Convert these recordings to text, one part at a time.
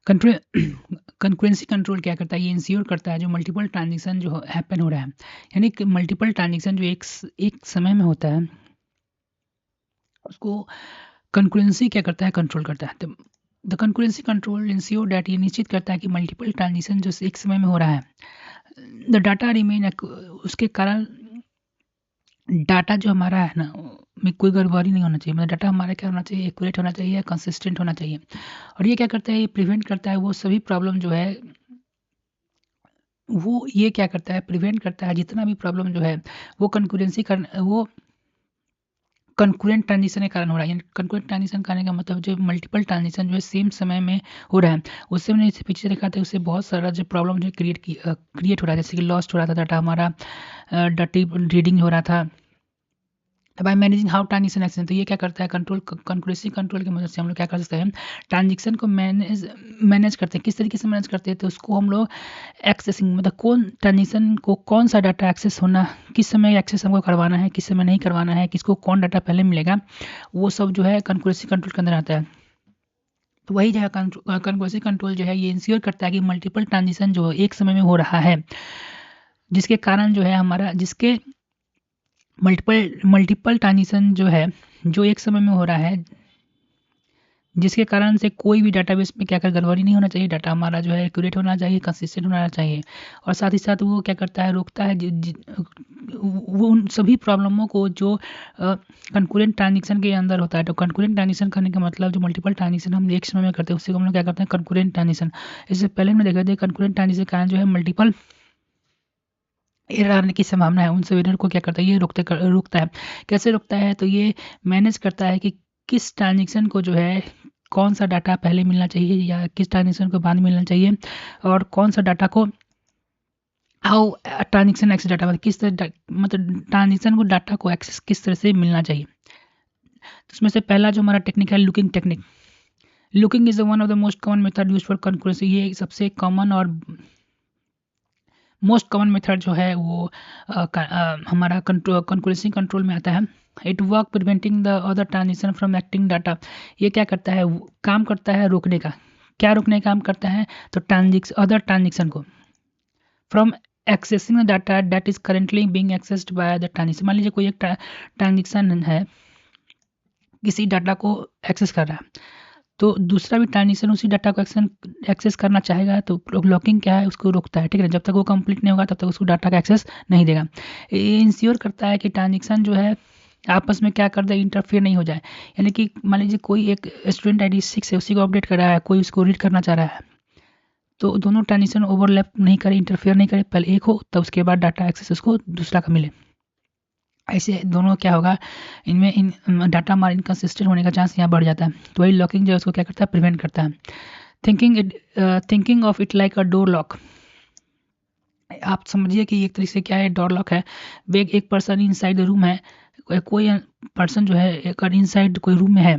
Concurrency control क्या करता है, ये इंश्योर करता है जो मल्टीपल ट्रांजेक्शन जो हैपन हो रहा है, यानी कि मल्टीपल ट्रांजेक्शन जो एक समय में होता है उसको कंकरेंसी क्या करता है, कंट्रोल करता है। The concurrency control ensure that, ये निश्चित करता है कि मल्टीपल ट्रांजेक्शन जो एक समय में हो रहा है, द डाटा रिमेन, उसके कारण डाटा जो हमारा है ना में कोई गड़बड़ी नहीं होना चाहिए, मतलब डाटा हमारा क्या होना चाहिए, एक्यूरेट होना चाहिए, कंसिस्टेंट होना चाहिए। और ये क्या करता है, ये प्रिवेंट करता है वो सभी प्रॉब्लम जो है, वो ये क्या करता है, प्रिवेंट करता है जितना भी प्रॉब्लम जो है वो कंकरेंट ट्रांजिशन के कारण हो रहा है। यानी कंकरेंट ट्रांजिशन करने का मतलब जो मल्टीपल ट्रांजिशन जो है सेम समय में हो रहा है, उससे मैंने इसे पीछे देखा था, उससे बहुत सारा जो प्रॉब्लम जो क्रिएट हो रहा है, जैसे कि लॉस्ट हो रहा था डाटा हमारा, डाटा रीडिंग हो रहा था by managing how transaction action. तो ये क्या करता है, कंकरेंसी कंट्रोल की मदद से हम लोग क्या कर सकते हैं, ट्रांजेक्शन को मैनेज करते हैं। किस तरीके से मैनेज करते हैं, तो उसको हम लोग एक्सेसिंग, मतलब कौन ट्रांजेक्शन को कौन सा डाटा एक्सेस होना, किस समय एक्सेस हमको करवाना है, किस समय नहीं करवाना है, किसको कौन डाटा पहले मिलेगा, वो सब जो है कंकरेंसी कंट्रोल के अंदर आता है। तो वही जो है कंकरेंसी कंट्रोल जो है ये इंश्योर करता है कि मल्टीपल ट्रांजेक्शन जो एक समय में हो रहा है, जिसके कारण जो है हमारा, जिसके मल्टीपल ट्रांजिशन जो है जो एक समय में हो रहा है, जिसके कारण से कोई भी डाटाबेस में क्या कर गड़बड़ी नहीं होना चाहिए, डाटा हमारा जो है एक्यूरेट होना चाहिए, कंसिस्टेंट होना चाहिए। और साथ ही साथ वो क्या करता है, रोकता है वो उन सभी प्रॉब्लमों को जो कंकरेंट ट्रांजेक्शन के अंदर होता है। तो कंकरेंट ट्रांजेक्शन करने का मतलब जो मल्टीपल ट्रांजेक्शन हम एक समय में करते हैं उससे हम लोग क्या करते हैं, कंकरेंट ट्रांजेक्शन। इससे पहले हमने देखा था कंकरेंट ट्रांजेक्शन के कारण जो है मल्टीपल एरर आने की संभावना है, उन सब एरर को क्या करता है, ये रोकता है। कैसे रोकता है, तो ये मैनेज करता है कि किस ट्रांजेक्शन को जो है कौन सा डाटा पहले मिलना चाहिए या किस ट्रांजेक्शन को बाद मिलना चाहिए, और कौन सा डाटा को हाउ ट्रांजेक्शन एक्सेस डाटा, मतलब ट्रांजेक्शन को डाटा को एक्सेस किस तरह से मिलना चाहिए। तो उसमें से पहला जो हमारा टेक्निक है, looking technique. Looking is one of the most common method use for concurrency. ये सबसे कॉमन और मोस्ट कॉमन मेथड जो है वो हमारा कंकरेंसी कंट्रोल में आता है। It work preventing the other transaction from acting data. ये क्या करता है, काम करता है रोकने का। क्या रोकने का काम करता है, तो अदर ट्रांजेक्शन को from accessing the data that is currently being accessed by the transaction. मान लीजिए कोई एक ट्रांजेक्शन है, किसी डाटा को एक्सेस कर रहा है, तो दूसरा भी ट्रांजेक्शन उसी डाटा को एक्सेस करना चाहेगा, तो लॉकिंग क्या है, उसको रोकता है। ठीक है, जब तक वो कंप्लीट नहीं होगा तब तक उसको डाटा का एक्सेस नहीं देगा। ये इंश्योर करता है कि ट्रांजेक्शन जो है आपस में क्या कर दे, इंटरफेयर नहीं हो जाए। यानी कि मान लीजिए कोई एक स्टूडेंट ID 6 है, उसी को अपडेट कर रहा है, कोई उसको रीड करना चाह रहा है, तो दोनों ट्रांजेक्शन ओवरलैप नहीं करे, इंटरफेयर नहीं करे, पहले एक हो तब उसके बाद डाटा एक्सेस उसको दूसरा का मिले। ऐसे दोनों क्या होगा, इनमें इन डाटा हमारा इनकन्सिस्टेंट होने का चांस यहाँ बढ़ जाता है। तो वही लॉकिंग जो है उसको क्या करता है, प्रिवेंट करता है। Thinking of it like a door lock. आप समझिए कि एक तरीके से क्या है, डोर लॉक है। एक पर्सन इनसाइड द रूम है, कोई पर्सन जो है एक इनसाइड कोई रूम में है,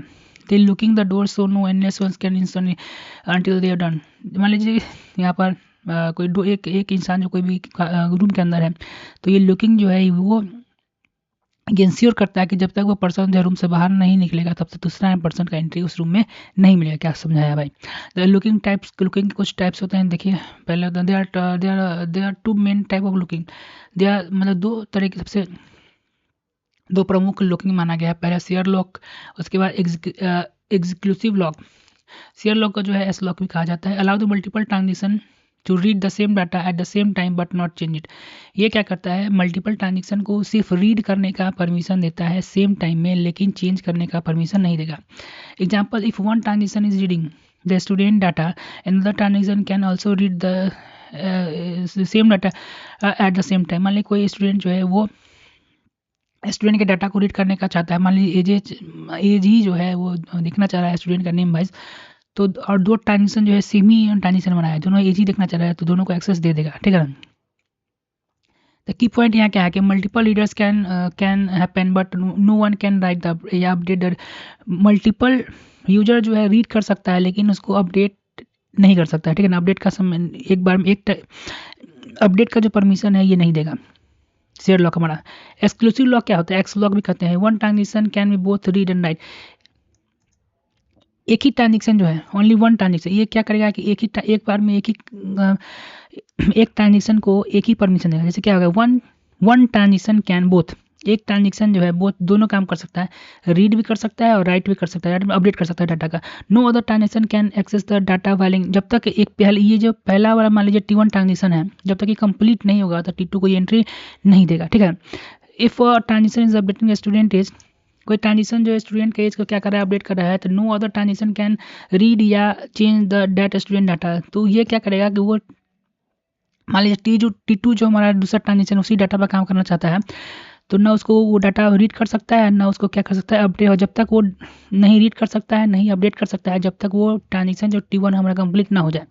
they looking the door so no unless once can install until they are done. मान लीजिए यहाँ पर एक इंसान जो कोई भी रूम के अंदर है, तो ये लुकिंग जो है वो इंश्योर करता है कि जब तक वो पर्सन जो रूम से बाहर नहीं निकलेगा तब तक दूसरा पर्सन का एंट्री उस रूम में नहीं मिलेगा। क्या समझाया भाई। लुकिंग के कुछ टाइप्स होते हैं, देखिए पहले they are two main type of looking. They are मतलब दो तरह के, सबसे दो प्रमुख लुकिंग माना गया है। पहला शेयर लॉक, उसके बाद एग्जीक्लूसिव लॉक। शेयर लॉक को जो है एस लॉक भी कहा जाता है। Allow the multiple transaction to read the same data at the same time but not change it. ये क्या करता है, मल्टीपल ट्रांजेक्शन को सिर्फ रीड करने का परमिशन देता है सेम टाइम में, लेकिन चेंज करने का परमिशन नहीं देगा। Example, if one transaction is reading the student data, another transaction can also read the same data at the same time. मान लीजिए कोई स्टूडेंट जो है वो स्टूडेंट के डाटा को रीड करने का चाहता है, मान लीजिए एज ही जो है वो देखना चाह रहा है स्टूडेंट का नेम वाइज, तो और दो ट्रांजेक्शन जो है सेम ही ट्रांजेक्शन बनाया है, दोनों एज ही देखना चाह रहा है, तो दोनों को एक्सेस दे देगा। ठीक है ना। द की पॉइंट यहाँ क्या है कि multiple readers can happen but no one can write the या अपडेट। मल्टीपल यूजर जो है रीड कर सकता है लेकिन उसको अपडेट नहीं कर सकता है। ठीक है ना। अपडेट का समय एक बार में एक अपडेट का जो परमिशन है ये नहीं देगा शेयर लॉक हमारा। एक्सक्लूसिव लॉक क्या होता है, एक्स लॉक भी कहते हैं। One transaction can be both read and right. एक ही ट्रांजेक्शन जो है, ओनली वन ट्रांजेक्शन, ये क्या करेगा कि एक बार में एक ट्रांजेक्शन को एक ही परमिशन देगा। जैसे क्या होगा, वन ट्रांजेक्शन कैन बोथ, एक ट्रांजेक्शन जो है बोथ दोनों काम कर सकता है, रीड भी कर सकता है और राइट भी कर सकता है, अपडेट कर सकता है डाटा का। No other transaction can access the data while, जब तक एक पहले ये जो पहला वाला मान लीजिए T1 ट्रांजेक्शन है, जब तक ये कंप्लीट नहीं होगा तो T2 को ये एंट्री नहीं देगा, ठीक है। If transaction is updating student age, कोई ट्रांजिशन जो है स्टूडेंट के एज को क्या कर रहा है, अपडेट कर रहा है, तो no other transition can read या change the date student data, तो ये क्या करेगा कि वो मान लीजिए T2 जो हमारा दूसरा ट्रांजिशन उसी डाटा पर काम करना चाहता है, तो ना उसको वो डाटा रीड कर सकता है, ना उसको क्या कर सकता है अपडेट, और जब तक वो नहीं रीड कर सकता है नहीं अपडेट कर सकता है, जब तक वो ट्रांजिशन जो T1 हमारा कंप्लीट ना हो जाए।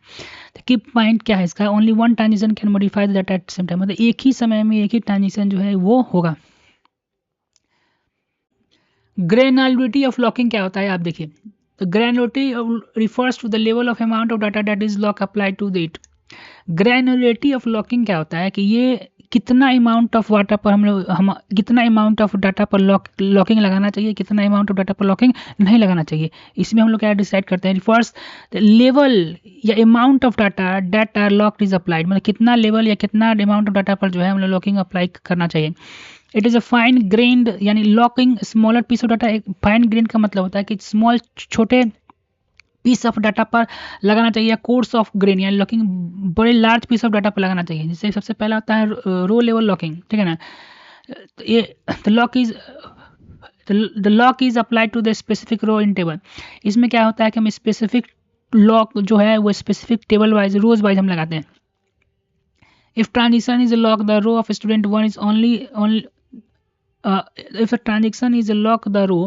तो की पॉइंट क्या है इसका, only one transition can modify the data at same time, मतलब एक ही समय में एक ही ट्रांजिशन जो है वो होगा। ग्रेनुलरिटी ऑफ लॉकिंग क्या होता है आप देखिए, तो granularity refers to the level of amount of data that is lock applied to it. Granularity of locking क्या होता है कि ये कितना अमाउंट ऑफ डाटा पर हम कितना अमाउंट ऑफ डाटा पर लॉकिंग लगाना चाहिए, कितना अमाउंट ऑफ डाटा पर लॉकिंग नहीं लगाना चाहिए, इसमें हम लोग क्या डिसाइड करते हैं, रिफर्स लेवल या amount of data that are locked is applied, मतलब कितना लेवल या कितना अमाउंट ऑफ डाटा पर जो है हम लोग लॉकिंग अप्लाई करना चाहिए। It is a fine grained, यानी locking smaller piece of data, एक फाइन ग्रेन्ड का मतलब होता है कि स्मॉल छोटे पीस ऑफ डाटा पर लगाना चाहिए, कोर्स ऑफ ग्रेन यानी लॉकिंग बड़े लार्ज पीस ऑफ डाटा पर लगाना चाहिए। जैसे सबसे पहला होता है रो लेवल लॉकिंग, ठीक है ना, तो ये the lock is applied to the specific row in table. इसमें क्या होता है कि हम स्पेसिफिक लॉक जो है वो specific table wise rows wise हम लगाते हैं। If transition is lock the row of student one is only if transaction is lock the row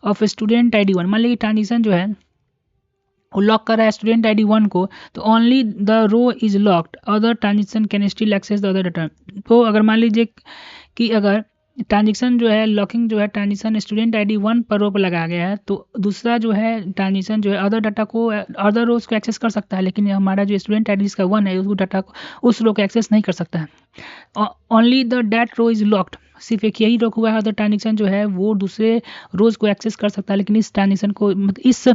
of student ID 1, मान लीजिए ट्रांजिशन जो है वो लॉक कर रहा है स्टूडेंट ID 1 को, तो only the row is locked, other transaction can still access the other data. तो अगर मान लीजिए कि अगर ट्रांजेक्शन जो है लॉकिंग जो है ट्रांजेक्शन स्टूडेंट ID 1 पर रो पर लगाया गया है, तो दूसरा जो है ट्रांजेक्शन जो है अदर डाटा को अदर रोज को एक्सेस कर सकता है, लेकिन हमारा जो स्टूडेंट ID जिसका 1 है उस डाटा को उस रो को एक्सेस नहीं कर सकता है। Only the date row is locked, सिर्फ एक यही रोक हुआ है, अदर ट्रांजेक्शन जो है वो दूसरे रोज को एक्सेस कर सकता है, लेकिन इस ट्रांजेक्शन को मतलब इस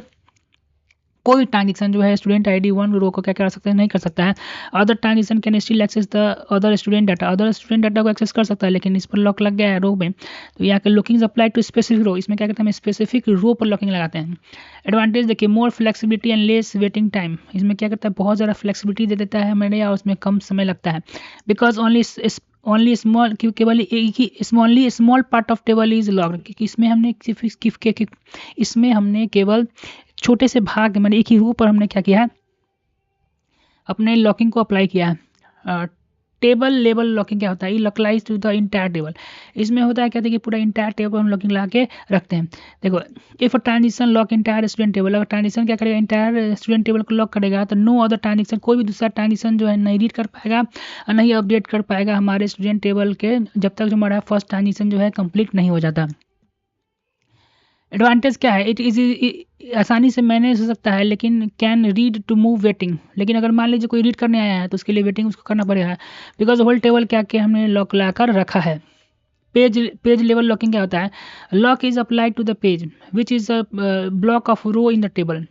कोई ट्रांजेक्शन जो है स्टूडेंट ID 1 रो को क्या कर सकते हैं, नहीं कर सकता है। Other transaction can still access the other student data, other student data को एक्सेस कर सकता है, लेकिन इस पर लॉक लग गया है रो में, तो यहाँ के लॉकिंग अप्लाई टू स्पेसिफिक रो, इसमें क्या करते हैं हम स्पेसिफिक रो पर लॉकिंग लगाते हैं। एडवांटेज देखिए, मोर flexibility and less waiting time, इसमें क्या करता है बहुत ज़्यादा फ्लेक्सिबिलिटी दे देता है हमें और उसमें कम समय लगता है। बिकॉज ओनली स्मॉल, केवल एक ही only small part of table is locked, क्योंकि इसमें हमने इसमें हमने केवल छोटे से भाग मैंने एक ही रो पर हमने क्या किया है अपने लॉकिंग को अप्लाई किया है। टेबल लेवल लॉकिंग क्या होता है, लॉकलाइज टू द इंटायर टेबल, इसमें होता है क्या देखिए पूरा इंटायर टेबल हम लॉकिंग लगा के रखते हैं। देखो if transition lock entire student table, अगर ट्रांजिशन क्या करेगा इंटायर स्टूडेंट टेबल को लॉक करेगा, तो नो अदर ट्रांजिशन, कोई भी दूसरा ट्रांजिशन जो है नहीं रीड कर पाएगा और नहीं अपडेट कर पाएगा हमारे स्टूडेंट टेबल के, जब तक जो हमारा फर्स्ट ट्रांजिशन जो है कंप्लीट नहीं हो जाता। एडवांटेज क्या है, इट इज आसानी से मैनेज हो सकता है, लेकिन can read to move waiting, लेकिन अगर मान लीजिए कोई रीड करने आया है तो उसके लिए वेटिंग उसको करना पड़ेगा, बिकॉज होल टेबल क्या क्या हमने लॉक ला कर रखा है। पेज लेवल लॉकिंग क्या होता है, lock is applied to the page which is a block of row in the table.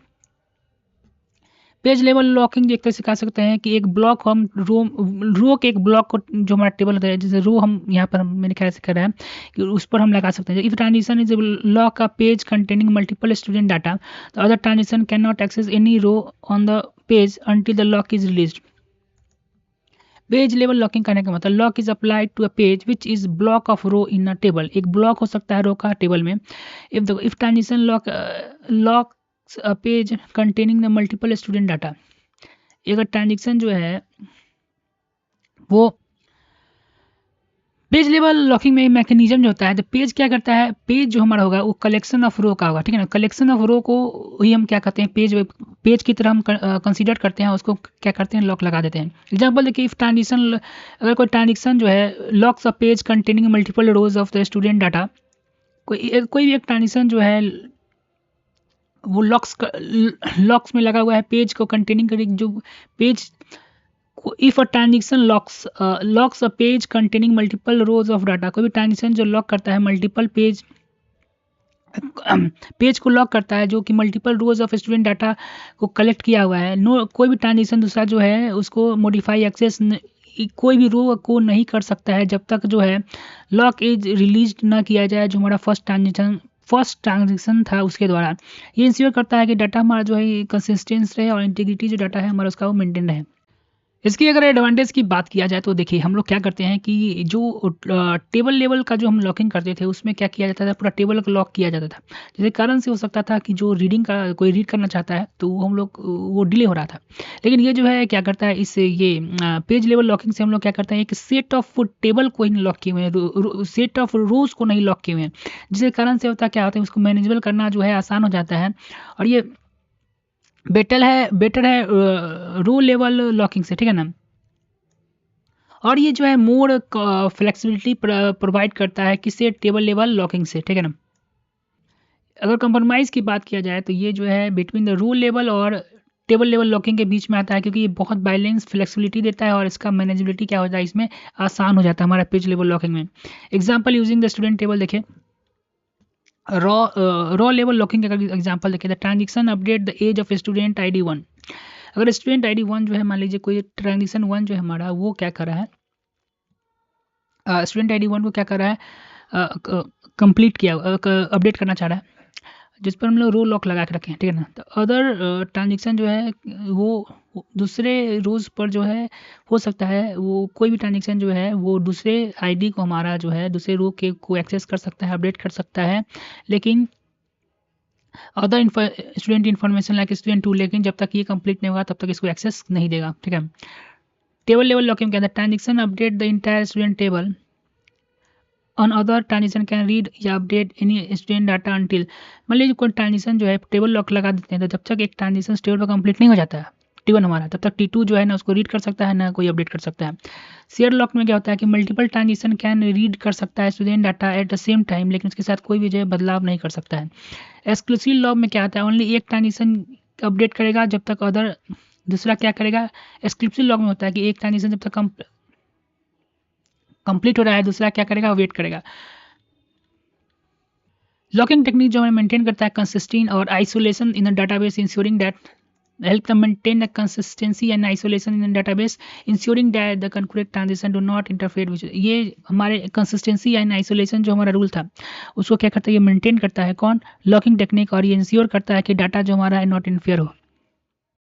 Page level locking एक तरह से कह सकते हैं कि एक ब्लॉक हम रो के एक ब्लॉक को जो हमारा टेबल होता है, जैसे रो हम यहाँ पर मेरे ख्याल से कर रहे हैं कि उस पर हम लगा सकते हैं। If transition is lock a page containing multiple student data, तो other transition can not access any row on the page until the lock is released. Page level locking करने का मतलब lock is applied to a page which is block of row in a table, एक block हो सकता है row का table में। If transition lock a page containing the multiple student data, अगर ट्रांजेक्शन जो है वो पेज लेवल लॉकिंग में मैकेनिज्म जो होता है, तो पेज क्या करता है, पेज जो हमारा होगा वो कलेक्शन ऑफ रो का होगा, ठीक है ना, कलेक्शन ऑफ रो को ही हम क्या कहते हैं पेज की तरह हम कंसीडर करते हैं, उसको क्या करते हैं लॉक लगा देते हैं। एग्जांपल देखिए, इफ ट्रांजिशन अगर कोई ट्रांजेक्शन जो है locks a page containing multiple rose of the student data, कोई भी एक ट्रांजेक्शन जो है वो लॉक्स में लगा हुआ है पेज को कंटेनिंग करेगी जो page, if a transaction locks a page containing multiple rose of data, कोई भी ट्रांजेक्शन जो लॉक करता है मल्टीपल पेज पेज को लॉक करता है, जो कि multiple rose of student data को कलेक्ट किया हुआ है। नो, कोई भी ट्रांजेक्शन दूसरा जो है उसको मॉडिफाई एक्सेस कोई भी रो को नहीं कर सकता है जब तक जो है लॉक इज रिलीज ना किया जाए, जो हमारा फर्स्ट ट्रांजेक्शन था उसके द्वारा। ये इंश्योर करता है कि डाटा हमारा जो है कंसिस्टेंस रहे और इंटीग्रिटी जो डाटा है हमारा उसका वो मेंटेन रहे। इसकी अगर एडवांटेज की बात किया जाए तो देखिए, हम लोग क्या करते हैं कि जो टेबल लेवल का जो हम लॉकिंग करते थे उसमें क्या किया जाता था, पूरा टेबल को लॉक किया जाता था, जिसके कारण से हो सकता था कि जो रीडिंग का कोई रीड करना चाहता है तो वो हम लोग वो डिले हो रहा था। लेकिन ये जो है क्या करता है, इस ये पेज लेवल लॉकिंग से हम लोग क्या करते हैं, एक सेट ऑफ टेबल को ही लॉक किए हुए हैं, सेट ऑफ रोज को नहीं लॉक किए हुए हैं, जिसके कारण से होता क्या होता है, उसको मैनेजेबल करना जो है आसान हो जाता है। और ये बेटर है रो लेवल लॉकिंग से, ठीक है ना। और ये जो है मोर फ्लेक्सिबिलिटी प्रोवाइड करता है किससे, टेबल लेवल लॉकिंग से, ठीक है ना। अगर कंप्रोमाइज़ की बात किया जाए तो ये जो है बिटवीन द रो लेवल और टेबल लेवल लॉकिंग के बीच में आता है, क्योंकि ये बहुत बैलेंस फ्लेक्सिबिलिटी देता है और इसका मैनेजेबिलिटी क्या होता है, इसमें आसान हो जाता है हमारा पेज लेवल लॉकिंग में। Example using the student table देखिए, रॉ लेवल लॉकिंग का एग्जाम्पल देखिए, the transaction update the age of student ID 1। अगर स्टूडेंट ID 1 जो है, मान लीजिए कोई ट्रांजेक्शन 1 जो है हमारा, वो क्या कर रहा है, स्टूडेंट ID 1 को क्या कर रहा है, कंप्लीट किया, अपडेट करना चाह रहा है, जिस पर हम लोग रो लॉक लगा के रखे हैं, ठीक है ना। तो अदर ट्रांजेक्शन जो है वो दूसरे रोज पर जो है हो सकता है, वो कोई भी ट्रांजेक्शन जो है वो दूसरे ID को हमारा जो है दूसरे रो के को एक्सेस कर सकता है, अपडेट कर सकता है, लेकिन other student information like student 2, लेकिन जब तक ये कंप्लीट नहीं होगा तब तक इसको एक्सेस नहीं देगा, ठीक है। टेबल लेवल लॉकिंग के अंदर transaction update the entire student table on other transaction can read या update any student data until. मान लीजिए कोई ट्रांजेक्शन जो है टेबल लॉक लगा देते हैं, तो जब तक एक ट्रांजेक्शन टेबल पर कंप्लीट नहीं हो जाता है T1 हमारा, तब तक T2 जो है ना उसको रीड कर सकता है ना कोई अपडेट कर सकता है। शेयर लॉक में क्या होता है कि मल्टीपल ट्रांजेक्शन कैन रीड कर सकता है student data at the same time, लेकिन उसके साथ कोई भी जो है बदलाव नहीं कर सकता है। एक्सक्लूसिव लॉक में क्या होता है, ओनली एक ट्रांजेक्शन अपडेट करेगा जब तक अदर दूसरा क्या करेगा। एक्सक्लूसिव लॉक में होता है कि एक ट्रांजेक्शन जब तक कंप्लीट हो रहा है, दूसरा क्या करेगा, वेट करेगा। लॉकिंग टेक्निक जो हमें मेंटेन करता है कंसिस्टेंट और isolation in the database, ensuring that help them maintain the consistency and isolation in the database, ensuring that the concurrent transaction do not interfere with। ये हमारे कंसिस्टेंसी एंड आइसोलेशन जो हमारा rule था उसको क्या करता है, ये मेंटेन करता है कौन, लॉकिंग टेक्निक, और ये इंश्योर करता है कि डाटा जो हमारा है नॉट इंटरफेयर हो।